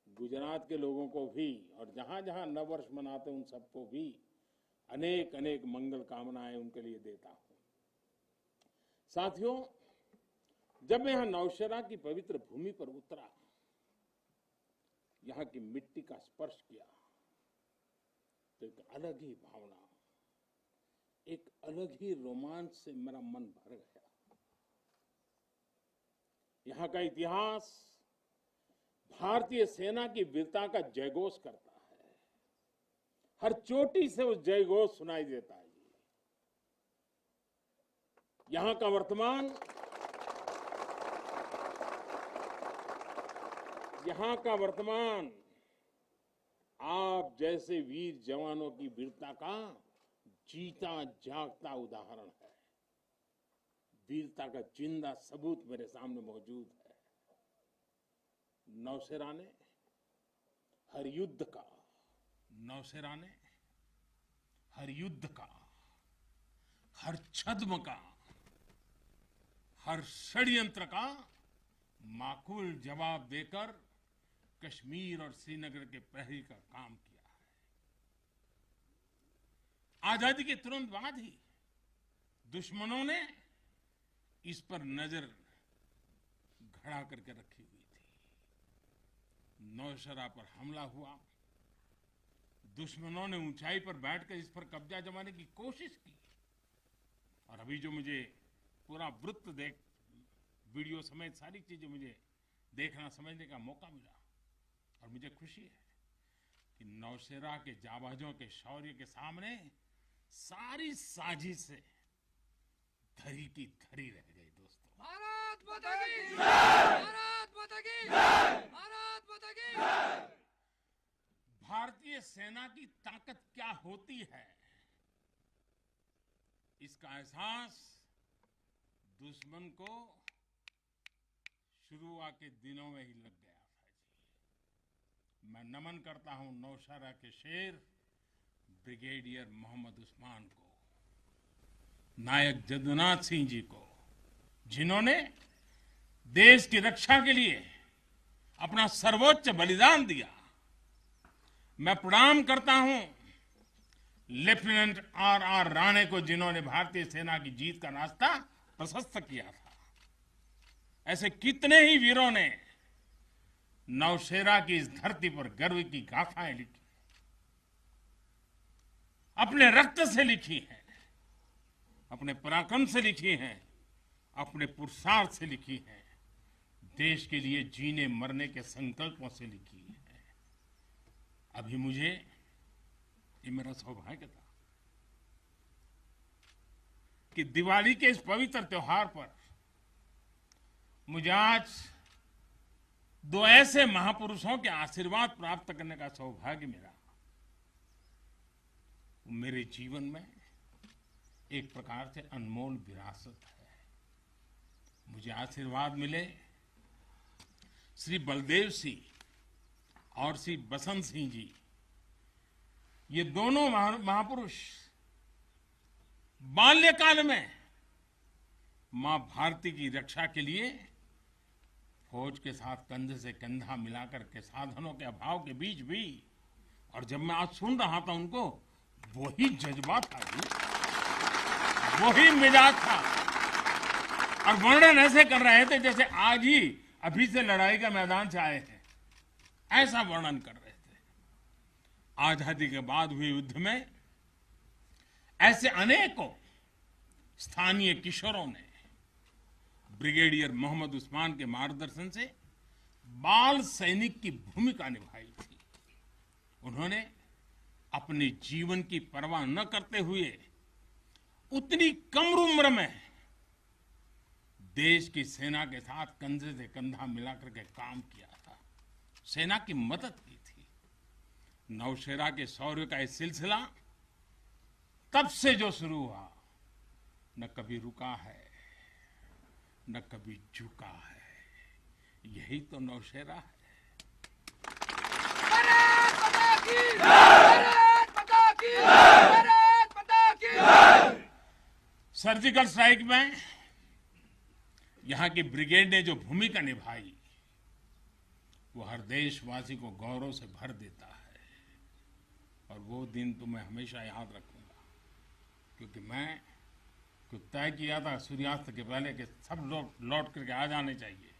[SPEAKER 4] गुजरात के लोगों को भी और जहां जहां नववर्ष मनाते हैं उन सबको भी अनेक अनेक मंगल कामनाएं उनके लिए देता हूं। साथियों, जब मैं यहां नौशेरा की पवित्र भूमि पर उतरा, यहां की मिट्टी का स्पर्श किया, तो एक अलग ही भावना, एक अलग ही रोमांच से मेरा मन भर गया। यहां का इतिहास भारतीय सेना की वीरता का जयघोष करता है। हर चोटी से वो जयघोष सुनाई देता है। यहां का वर्तमान आप जैसे वीर जवानों की वीरता का जीता जागता उदाहरण है। वीरता का जिंदा सबूत मेरे सामने मौजूद है। नौशेरा ने हर युद्ध का, हर छद्म का, हर षड्यंत्र का माकूल जवाब देकर कश्मीर और श्रीनगर के प्रहरी का काम किया है। आजादी के तुरंत बाद ही दुश्मनों ने इस पर नजर खड़ा करके रखी हुई थी। नौशेरा पर हमला हुआ, दुश्मनों ने ऊंचाई पर बैठकर इस पर कब्जा जमाने की कोशिश की, और अभी जो मुझे पूरा वृत्त वीडियो समेत सारी चीजें मुझे देखना समझने का मौका मिला, और मुझे खुशी है कि नौशेरा के जाबाजों के शौर्य के सामने सारी साजिशें धरी की धरी रह गई। दोस्तों,
[SPEAKER 5] भारत माता की भारत माता की भारत माता की।
[SPEAKER 4] भारतीय सेना की ताकत क्या होती है, इसका एहसास दुश्मन को शुरुआत के दिनों में ही लग गया था जी। मैं नमन करता हूं नौशेरा के शेर ब्रिगेडियर मोहम्मद उस्मान को, नायक जदुनाथ सिंह जी को, जिन्होंने देश की रक्षा के लिए अपना सर्वोच्च बलिदान दिया। मैं प्रणाम करता हूं लेफ्टिनेंट आर राणे को, जिन्होंने भारतीय सेना की जीत का रास्ता प्रशस्त किया था। ऐसे कितने ही वीरों ने नौशेरा की इस धरती पर गर्व की गाथाएं लिखी, अपने रक्त से लिखी हैं, अपने पराक्रम से लिखी हैं, अपने पुरुषार्थ से लिखी हैं, देश के लिए जीने मरने के संकल्पों से लिखी है। अभी मुझे, ये मेरा सौभाग्य था कि दिवाली के इस पवित्र त्योहार पर मुझे आज दो ऐसे महापुरुषों के आशीर्वाद प्राप्त करने का सौभाग्य मिला। मेरे जीवन में एक प्रकार से अनमोल विरासत है। मुझे आशीर्वाद मिले श्री बलदेव सिंह और श्री बसंत सिंह जी। ये दोनों महापुरुष बाल्यकाल में मां भारती की रक्षा के लिए फौज के साथ कंधे से कंधा मिलाकर के साधनों के अभाव के बीच भी, और जब मैं आज सुन रहा था उनको, वही जज्बा था जी, वही मिजाज था, और वर्णन ऐसे कर रहे थे जैसे आज ही अभी से लड़ाई का मैदान से आए हैं, ऐसा वर्णन कर रहे थे। आजादी के बाद हुए युद्ध में ऐसे अनेकों स्थानीय किशोरों ने ब्रिगेडियर मोहम्मद उस्मान के मार्गदर्शन से बाल सैनिक की भूमिका निभाई थी। उन्होंने अपने जीवन की परवाह न करते हुए उतनी कम उम्र में देश की सेना के साथ कंधे से कंधा मिलाकर के काम किया था, सेना की मदद की थी। नौशेरा के शौर्य का ये सिलसिला तब से जो शुरू हुआ, न कभी रुका है, न कभी झुका है। यही तो नौशेरा है।
[SPEAKER 5] भारत माता की भारत माता की भारत माता की।
[SPEAKER 4] सर्जिकल स्ट्राइक में यहां की ब्रिगेड ने जो भूमिका निभाई, वो हर देशवासी को गौरव से भर देता है। और वो दिन तो मैं हमेशा याद रखूंगा, क्योंकि मैं कुछ तय किया था सूर्यास्त के पहले कि सब लोग लौट करके आ जाने चाहिए,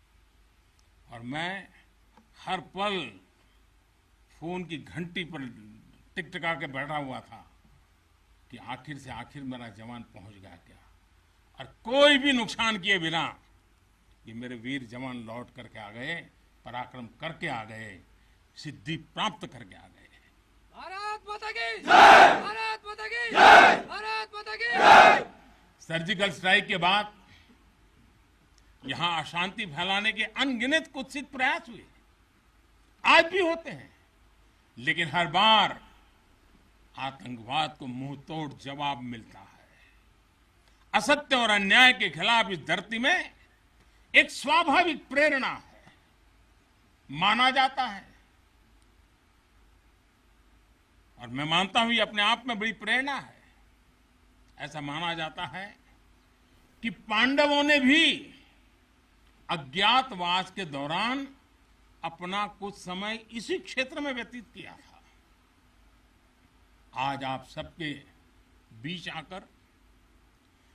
[SPEAKER 4] और मैं हर पल फोन की घंटी पर टिकटिका के बैठा हुआ था कि आखिर से आखिर मेरा जवान पहुंच गया क्या, और कोई भी नुकसान किए बिना ये मेरे वीर जवान लौट करके आ गए, पराक्रम करके आ गए, सिद्धि प्राप्त करके आ गए।
[SPEAKER 5] भारत माता की भारत माता की भारत माता की।
[SPEAKER 4] सर्जिकल स्ट्राइक के बाद यहां अशांति फैलाने के अनगिनत कुत्सित प्रयास हुए, आज भी होते हैं, लेकिन हर बार आतंकवाद को मुंह तोड़ जवाब मिलता है। असत्य और अन्याय के खिलाफ इस धरती में एक स्वाभाविक प्रेरणा है, माना जाता है, और मैं मानता हूं ये अपने आप में बड़ी प्रेरणा है। ऐसा माना जाता है कि पांडवों ने भी अज्ञातवास के दौरान अपना कुछ समय इसी क्षेत्र में व्यतीत किया था। आज आप सबके बीच आकर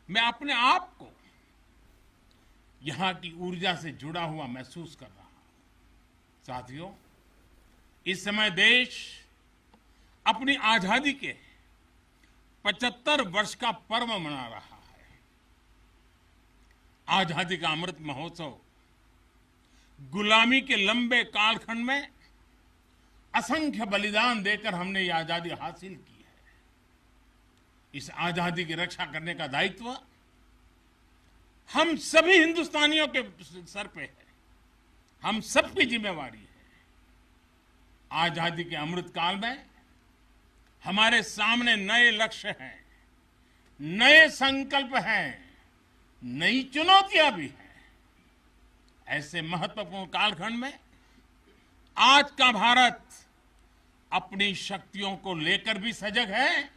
[SPEAKER 4] मैं अपने आप को यहां की ऊर्जा से जुड़ा हुआ महसूस कर रहा हूं। साथियों, इस समय देश अपनी आजादी के 75 वर्ष का पर्व मना रहा है। आजादी का अमृत महोत्सव गुलामी के लंबे कालखंड में असंख्य बलिदान देकर हमने ये आजादी हासिल की है। इस आजादी की रक्षा करने का दायित्व हम सभी हिंदुस्तानियों के सर पे है, हम सबकी जिम्मेवारी है। आजादी के अमृत काल में हमारे सामने नए लक्ष्य हैं, नए संकल्प हैं, नई चुनौतियां भी हैं। ऐसे महत्वपूर्ण कालखंड में आज का भारत अपनी शक्तियों को लेकर भी सजग है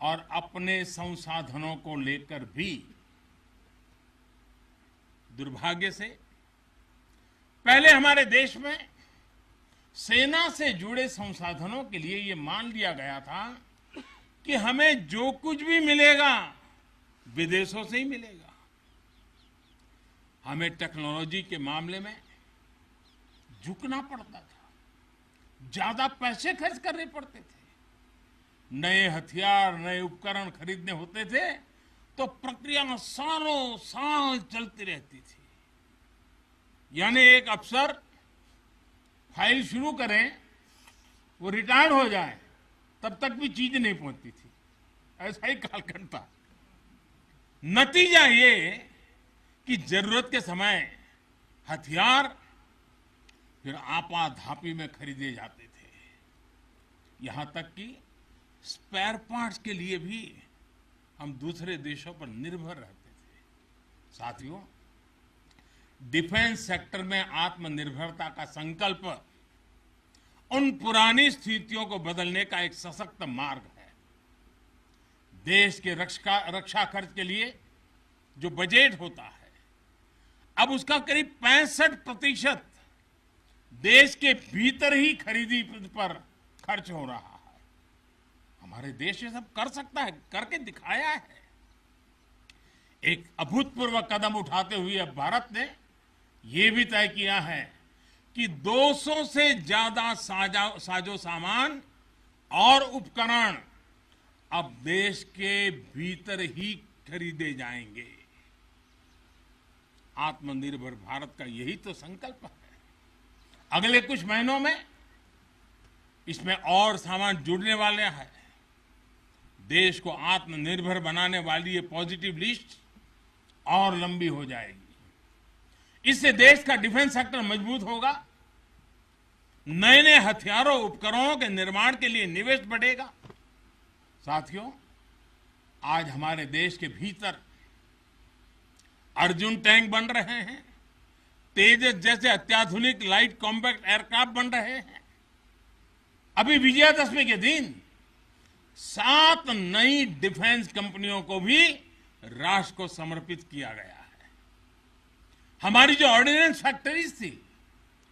[SPEAKER 4] और अपने संसाधनों को लेकर भी। दुर्भाग्य से पहले हमारे देश में सेना से जुड़े संसाधनों के लिए ये मान लिया गया था कि हमें जो कुछ भी मिलेगा विदेशों से ही मिलेगा। हमें टेक्नोलॉजी के मामले में झुकना पड़ता था, ज्यादा पैसे खर्च करने पड़ते थे। नए हथियार, नए उपकरण खरीदने होते थे तो प्रक्रिया सालों साल चलती रहती थी। यानी एक अफसर फाइल शुरू करें, वो रिटायर्ड हो जाए, तब तक भी चीज नहीं पहुंचती थी। ऐसा ही कालखंड था। नतीजा ये कि जरूरत के समय हथियार फिर आपाधापी में खरीदे जाते थे। यहां तक कि स्पेयर पार्ट्स के लिए भी हम दूसरे देशों पर निर्भर रहते थे। साथियों, डिफेंस सेक्टर में आत्मनिर्भरता का संकल्प उन पुरानी स्थितियों को बदलने का एक सशक्त मार्ग है। देश के रक्षा खर्च के लिए जो बजट होता है, अब उसका करीब 65% देश के भीतर ही खरीदी पर खर्च हो रहा है। हमारे देश ये सब कर सकता है, करके दिखाया है। एक अभूतपूर्व कदम उठाते हुए अब भारत ने ये भी तय किया है कि 200 से ज्यादा साजो सामान और उपकरण अब देश के भीतर ही खरीदे जाएंगे। आत्मनिर्भर भारत का यही तो संकल्प है। अगले कुछ महीनों में इसमें और सामान जुड़ने वाले हैं। देश को आत्मनिर्भर बनाने वाली ये पॉजिटिव लिस्ट और लंबी हो जाएगी। इससे देश का डिफेंस सेक्टर मजबूत होगा, नए नए हथियारों उपकरणों के निर्माण के लिए निवेश बढ़ेगा। साथियों, आज हमारे देश के भीतर अर्जुन टैंक बन रहे हैं, तेजस जैसे अत्याधुनिक लाइट कॉम्पैक्ट एयरक्राफ्ट बन रहे हैं। अभी विजयादशमी के दिन 7 नई डिफेंस कंपनियों को भी राष्ट्र को समर्पित किया गया है। हमारी जो ऑर्डिनेंस फैक्ट्रीज थी,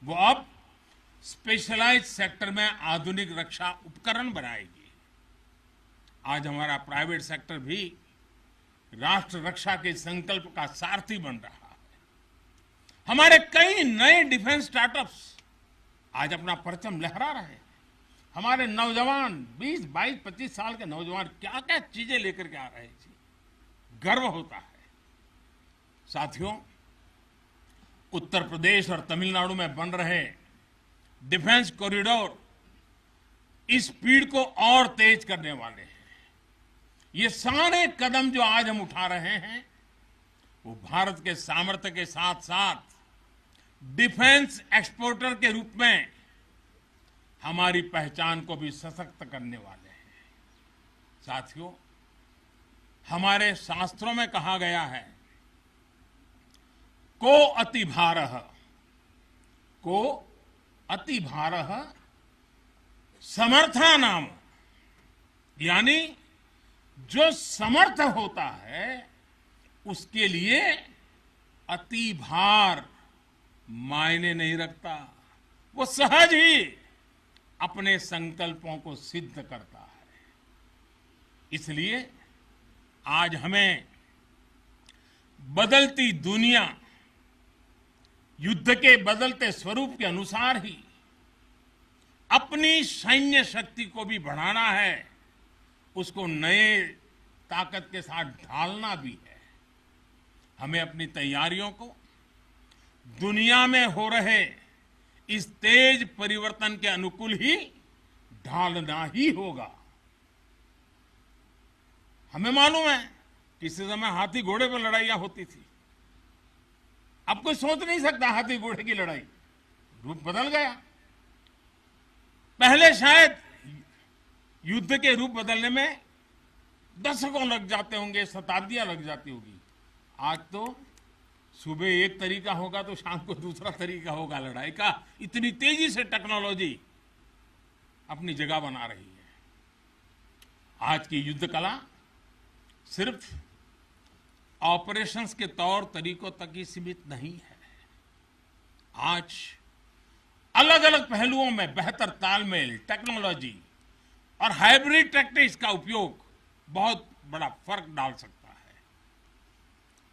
[SPEAKER 4] वो अब स्पेशलाइज्ड सेक्टर में आधुनिक रक्षा उपकरण बनाएगी। आज हमारा प्राइवेट सेक्टर भी राष्ट्र रक्षा के संकल्प का सारथी बन रहा है। हमारे कई नए डिफेंस स्टार्टअप्स आज अपना परचम लहरा रहे हैं। हमारे नौजवान 20, 22, 25 साल के नौजवान क्या क्या चीजें लेकर के आ रहे हैं, गर्व होता है। साथियों, उत्तर प्रदेश और तमिलनाडु में बन रहे डिफेंस कॉरिडोर इस स्पीड को और तेज करने वाले हैं। ये सारे कदम जो आज हम उठा रहे हैं, वो भारत के सामर्थ्य के साथ साथ डिफेंस एक्सपोर्टर के रूप में हमारी पहचान को भी सशक्त करने वाले हैं। साथियों, हमारे शास्त्रों में कहा गया है, को अति भारः समर्था नाम, यानी जो समर्थ होता है उसके लिए अति भार मायने नहीं रखता। वो सहज ही अपने संकल्पों को सिद्ध करता है। इसलिए आज हमें बदलती दुनिया, युद्ध के बदलते स्वरूप के अनुसार ही अपनी सैन्य शक्ति को भी बढ़ाना है, उसको नए ताकत के साथ ढालना भी है। हमें अपनी तैयारियों को दुनिया में हो रहे इस तेज परिवर्तन के अनुकूल ही ढालना ही होगा। हमें मालूम है किसी समय हाथी घोड़े पर लड़ाइयां होती थी। अब कोई सोच नहीं सकता हाथी घोड़े की लड़ाई, रूप बदल गया। पहले शायद युद्ध के रूप बदलने में दशकों लग जाते होंगे, शताब्दियां लग जाती होगी। आज तो सुबह एक तरीका होगा तो शाम को दूसरा तरीका होगा लड़ाई का। इतनी तेजी से टेक्नोलॉजी अपनी जगह बना रही है। आज की युद्ध कला सिर्फ ऑपरेशंस के तौर तरीकों तक ही सीमित नहीं है। आज अलग अलग पहलुओं में बेहतर तालमेल, टेक्नोलॉजी और हाइब्रिड टैक्टिक्स का उपयोग बहुत बड़ा फर्क डाल सकता है।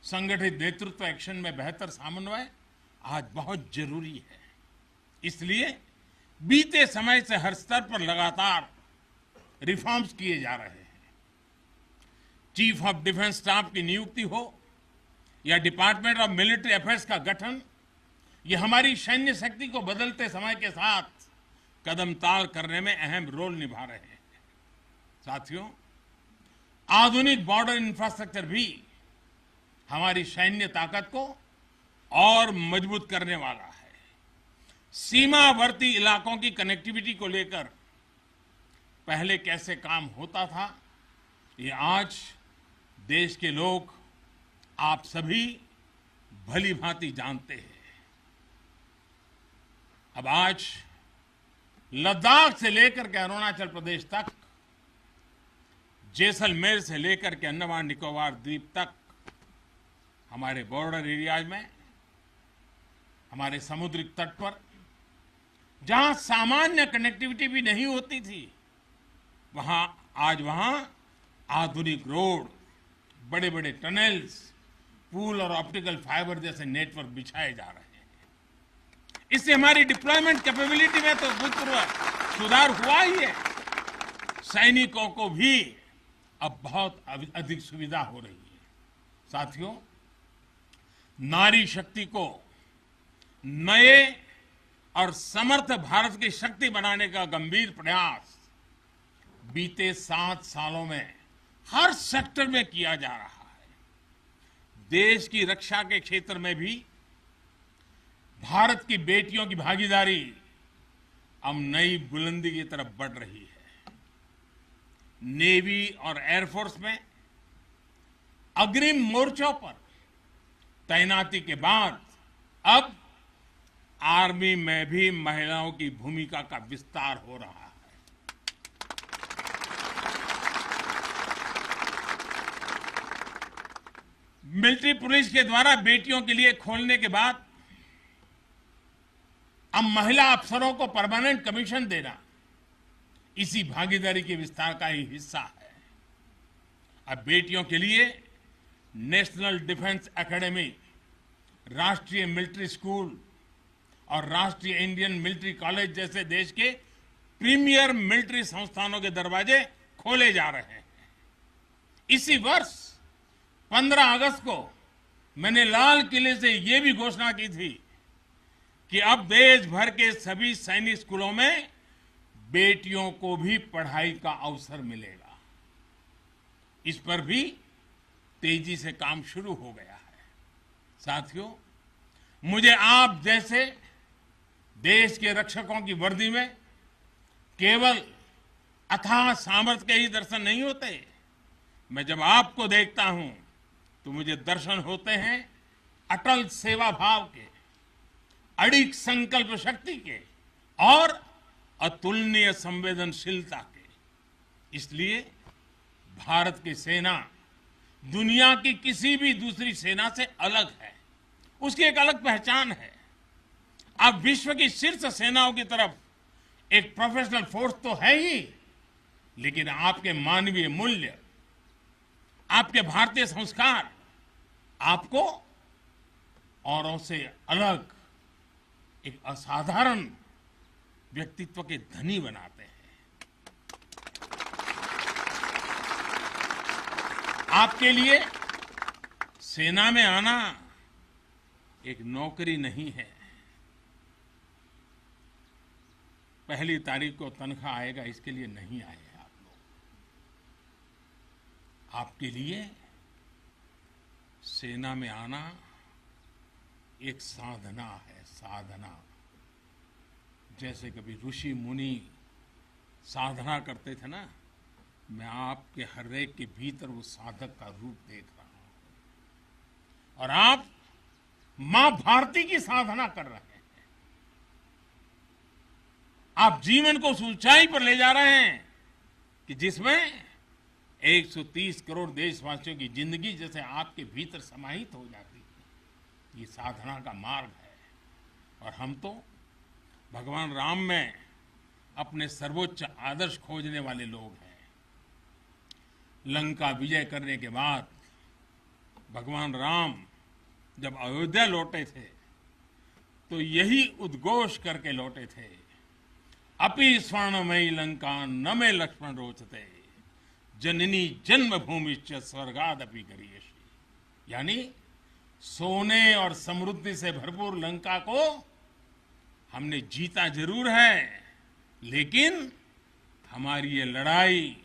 [SPEAKER 4] संगठित नेतृत्व एक्शन में बेहतर समन्वय आज बहुत जरूरी है। इसलिए बीते समय से हर स्तर पर लगातार रिफॉर्म्स किए जा रहे हैं। चीफ ऑफ डिफेंस स्टाफ की नियुक्ति हो या डिपार्टमेंट ऑफ मिलिट्री अफेयर्स का गठन, ये हमारी सैन्य शक्ति को बदलते समय के साथ कदम ताल करने में अहम रोल निभा रहे हैं। साथियों, आधुनिक बॉर्डर इंफ्रास्ट्रक्चर भी हमारी सैन्य ताकत को और मजबूत करने वाला है। सीमावर्ती इलाकों की कनेक्टिविटी को लेकर पहले कैसे काम होता था, ये आज देश के लोग, आप सभी भली भांति जानते हैं। अब आज लद्दाख से लेकर के अरुणाचल प्रदेश तक, जैसलमेर से लेकर के अंडमान निकोबार द्वीप तक, हमारे बॉर्डर एरियाज में, हमारे समुद्रिक तट पर जहां सामान्य कनेक्टिविटी भी नहीं होती थी, वहां आधुनिक रोड, बड़े बड़े टनल्स, पूल और ऑप्टिकल फाइबर जैसे नेटवर्क बिछाए जा रहे हैं। इससे हमारी डिप्लॉयमेंट कैपेबिलिटी में तो भूतपूर्व सुधार हुआ ही है। सैनिकों को भी अब बहुत अधिक सुविधा हो रही है। साथियों, नारी शक्ति को नए और समर्थ भारत की शक्ति बनाने का गंभीर प्रयास बीते 7 सालों में हर सेक्टर में किया जा रहा है। देश की रक्षा के क्षेत्र में भी भारत की बेटियों की भागीदारी अब नई बुलंदी की तरफ बढ़ रही है। नेवी और एयरफोर्स में अग्रिम मोर्चों पर तैनाती के बाद अब आर्मी में भी महिलाओं की भूमिका का विस्तार हो रहा है। मिलिट्री पुलिस के द्वारा बेटियों के लिए खोलने के बाद अब महिला अफसरों को परमानेंट कमीशन देना इसी भागीदारी के विस्तार का ही हिस्सा है। अब बेटियों के लिए नेशनल डिफेंस एकेडमी, राष्ट्रीय मिलिट्री स्कूल और राष्ट्रीय इंडियन मिलिट्री कॉलेज जैसे देश के प्रीमियर मिलिट्री संस्थानों के दरवाजे खोले जा रहे हैं। इसी वर्ष 15 अगस्त को मैंने लाल किले से यह भी घोषणा की थी कि अब देश भर के सभी सैनिक स्कूलों में बेटियों को भी पढ़ाई का अवसर मिलेगा। इस पर भी तेजी से काम शुरू हो गया है। साथियों, मुझे आप जैसे देश के रक्षकों की वर्दी में केवल अथाह सामर्थ्य के ही दर्शन नहीं होते। मैं जब आपको देखता हूं तो मुझे दर्शन होते हैं अटल सेवा भाव के, अडिग संकल्प शक्ति के और अतुलनीय संवेदनशीलता के। इसलिए भारत की सेना दुनिया की किसी भी दूसरी सेना से अलग है। उसकी एक अलग पहचान है। अब विश्व की शीर्ष सेनाओं की तरफ एक प्रोफेशनल फोर्स तो है ही, लेकिन आपके मानवीय मूल्य, आपके भारतीय संस्कार आपको औरों से अलग एक असाधारण व्यक्तित्व के धनी बनाते हैं। आपके लिए सेना में आना एक नौकरी नहीं है, पहली तारीख को तनख्वाह आएगा इसके लिए नहीं आए हैं आप लोग। आपके लिए सेना में आना एक साधना है, साधना। जैसे कभी ऋषि मुनि साधना करते थे ना, मैं आपके हर एक के भीतर वो साधक का रूप देख रहा हूं। और आप मां भारती की साधना कर रहे हैं। आप जीवन को उस ऊंचाई पर ले जा रहे हैं कि जिसमें 130 करोड़ देशवासियों की जिंदगी जैसे आपके भीतर समाहित हो जाती है। ये साधना का मार्ग है। और हम तो भगवान राम में अपने सर्वोच्च आदर्श खोजने वाले लोग हैं। लंका विजय करने के बाद भगवान राम जब अयोध्या लौटे थे तो यही उद्घोष करके लौटे थे, अपि स्वर्णमयी लंका न मे लक्ष्मण रोचते, जननी जन्मभूमिश्च स्वर्गादपि गरीयसी। यानी सोने और समृद्धि से भरपूर लंका को हमने जीता जरूर है, लेकिन हमारी ये लड़ाई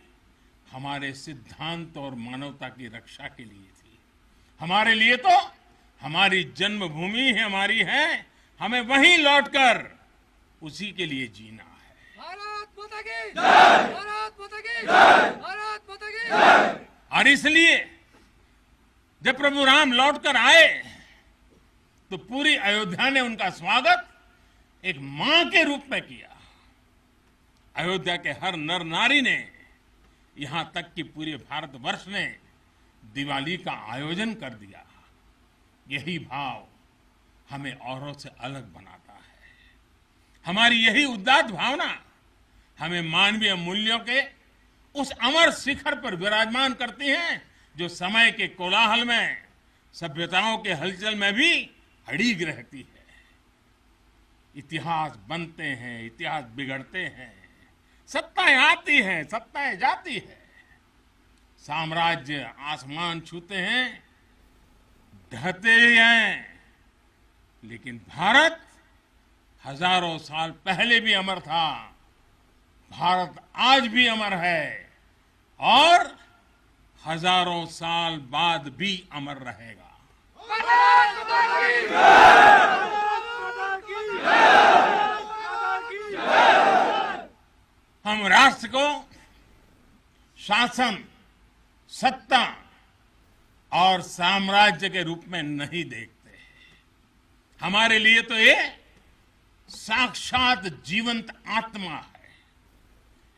[SPEAKER 4] हमारे सिद्धांत और मानवता की रक्षा के लिए थी। हमारे लिए तो हमारी जन्मभूमि हमारी है, हमें वहीं लौटकर उसी के लिए जीना है।
[SPEAKER 5] भारत माता की जय, भारत माता की जय, भारत माता की जय।
[SPEAKER 4] और इसलिए जब प्रभु राम लौटकर आए तो पूरी अयोध्या ने उनका स्वागत एक मां के रूप में किया। अयोध्या के हर नर नारी ने, यहां तक कि पूरे भारतवर्ष ने दिवाली का आयोजन कर दिया। यही भाव हमें औरों से अलग बनाता है। हमारी यही उदात्त भावना हमें मानवीय मूल्यों के उस अमर शिखर पर विराजमान करती है जो समय के कोलाहल में, सभ्यताओं के हलचल में भी अड़िग रहती है। इतिहास बनते हैं, इतिहास बिगड़ते हैं, सत्ताएं आती हैं, सत्ताएं जाती है, साम्राज्य आसमान छूते हैं, ढहते हैं, लेकिन भारत हजारों साल पहले भी अमर था, भारत आज भी अमर है और हजारों साल बाद भी अमर रहेगा।
[SPEAKER 5] भारत माता की जय, भारत माता की जय।
[SPEAKER 4] हम राष्ट्र को शासन, सत्ता और साम्राज्य के रूप में नहीं देखते। हमारे लिए तो ये साक्षात जीवंत आत्मा है।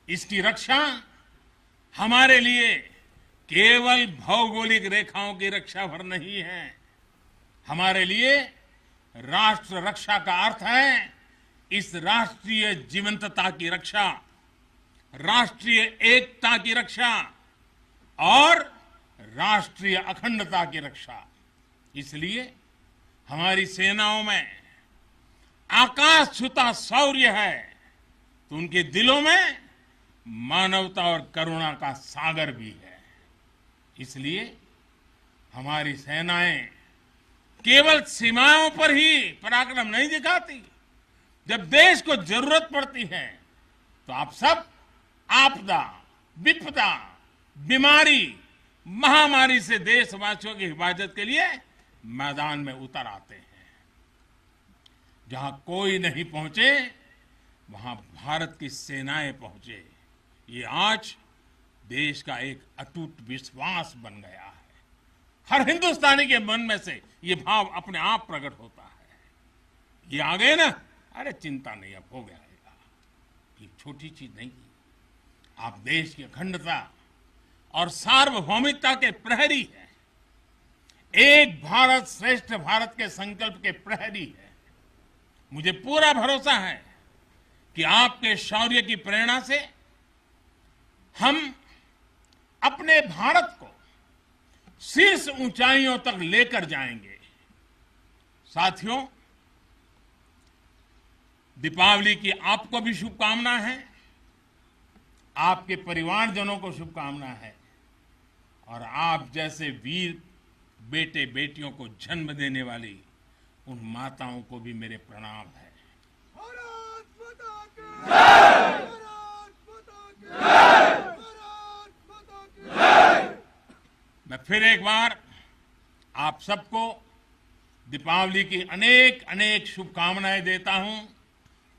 [SPEAKER 4] इसकी रक्षा हमारे लिए केवल भौगोलिक रेखाओं की रक्षा भर नहीं है। हमारे लिए राष्ट्र रक्षा का अर्थ है इस राष्ट्रीय जीवंतता की रक्षा, राष्ट्रीय एकता की रक्षा और राष्ट्रीय अखंडता की रक्षा। इसलिए हमारी सेनाओं में आकाश छूता शौर्य है तो उनके दिलों में मानवता और करुणा का सागर भी है। इसलिए हमारी सेनाएं केवल सीमाओं पर ही पराक्रम नहीं दिखाती। जब देश को जरूरत पड़ती है तो आप सब आपदा, विपदा, बीमारी, महामारी से देशवासियों की हिफाजत के लिए मैदान में उतर आते हैं। जहां कोई नहीं पहुंचे वहां भारत की सेनाएं पहुंचे। ये आज देश का एक अटूट विश्वास बन गया है। हर हिंदुस्तानी के मन में से ये भाव अपने आप प्रकट होता है। ये आ गए ना, अरे चिंता नहीं, अब हो गया। ये छोटी चीज नहीं। आप देश की अखंडता और सार्वभौमिकता के प्रहरी हैं। एक भारत श्रेष्ठ भारत के संकल्प के प्रहरी हैं। मुझे पूरा भरोसा है कि आपके शौर्य की प्रेरणा से हम अपने भारत को शीर्ष ऊंचाइयों तक लेकर जाएंगे। साथियों, दीपावली की आपको भी शुभकामना है, आपके परिवारजनों को शुभकामना है और आप जैसे वीर बेटे बेटियों को जन्म देने वाली उन माताओं को भी मेरे प्रणाम है।
[SPEAKER 5] भारत माता की जय।
[SPEAKER 4] मैं फिर एक बार आप सबको दीपावली की अनेक अनेक शुभकामनाएं देता हूं।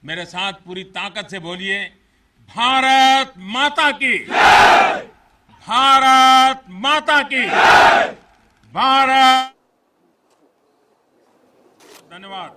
[SPEAKER 4] मेरे साथ पूरी ताकत से बोलिए, भारत माता की, भारत माता की, भारत। धन्यवाद।